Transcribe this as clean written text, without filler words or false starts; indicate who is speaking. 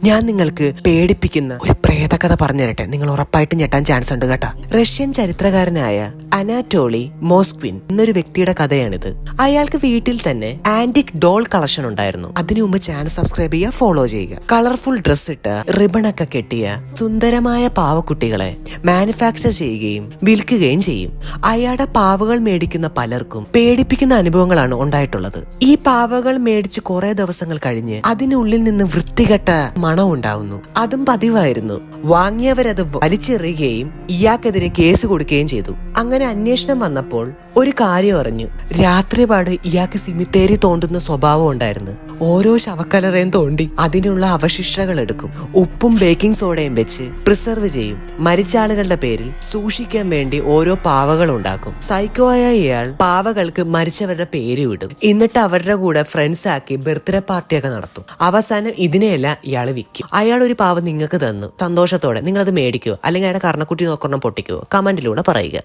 Speaker 1: ഞാൻ നിങ്ങൾക്ക് പേടിപ്പിക്കുന്ന ഒരു പ്രേതകഥ പറഞ്ഞു തരട്ടെ. നിങ്ങൾ ഉറപ്പായിട്ടും ഞെട്ടാൻ ചാൻസ് ഉണ്ട് കേട്ടോ. റഷ്യൻ ചരിത്രകാരനായ അനാറ്റോളി മോസ്ക്വിൻ എന്നൊരു വ്യക്തിയുടെ കഥയാണിത്. അയാൾക്ക് വീട്ടിൽ തന്നെ ആന്റിക് ഡോൾ കളക്ഷൻ ഉണ്ടായിരുന്നു. അതിനു മുമ്പ് ചാനൽ സബ്സ്ക്രൈബ് ചെയ്യുക, ഫോളോ ചെയ്യുക. കളർഫുൾ ഡ്രസ് ഇട്ട് റിബണൊക്കെ കെട്ടിയ സുന്ദരമായ പാവക്കുട്ടികളെ മാനുഫാക്ചർ ചെയ്യുകയും വിൽക്കുകയും ചെയ്യും. അയാളുടെ പാവകൾ മേടിക്കുന്ന പലർക്കും പേടിപ്പിക്കുന്ന അനുഭവങ്ങളാണ് ഉണ്ടായിട്ടുള്ളത്. ഈ പാവകൾ മേടിച്ച് കുറെ ദിവസങ്ങൾ കഴിഞ്ഞ് അതിനുള്ളിൽ നിന്ന് വൃത്തികെട്ട മണം ഉണ്ടാവുന്നു. അതും പതിവായിരുന്നു. വാങ്ങിയവരത് വലിച്ചെറിയുകയും ഇയാൾക്കെതിരെ കേസ് കൊടുക്കുകയും ചെയ്തു. അങ്ങനെ അന്വേഷണം വന്നപ്പോൾ ഒരു കാര്യം അറിഞ്ഞു. രാത്രിപാട് ഇയാൾക്ക് സിമിത്തേരി തോണ്ടുന്ന സ്വഭാവം ഉണ്ടായിരുന്നു. ഓരോ ശവക്കലറയും തോണ്ടി അതിനുള്ള അവശിഷ്ടങ്ങൾ എടുക്കും. ഉപ്പും ബേക്കിംഗ് സോഡയും വെച്ച് പ്രിസർവ് ചെയ്യും. മരിച്ച ആളുകളുടെ പേരിൽ സൂക്ഷിക്കാൻ വേണ്ടി ഓരോ പാവകൾ ഉണ്ടാക്കും. സൈക്കോ ആയ ഇയാൾ പാവകൾക്ക് മരിച്ചവരുടെ പേര് വിടും. എന്നിട്ട് അവരുടെ കൂടെ ഫ്രണ്ട്സ് ആക്കി ബർത്ത്ഡേ പാർട്ടിയൊക്കെ നടത്തും. അവസാനം ഇതിനെയെല്ലാം ഇയാൾ വിൽക്കും. അയാൾ ഒരു പാവ നിങ്ങൾക്ക് തന്നു. സന്തോഷത്തോടെ നിങ്ങളത് മേടിക്കുവോ അല്ലെങ്കിൽ അയാളുടെ കർണക്കുട്ടി നോക്കണം പൊട്ടിക്കുവോ? കമന്റിലൂടെ പറയുക.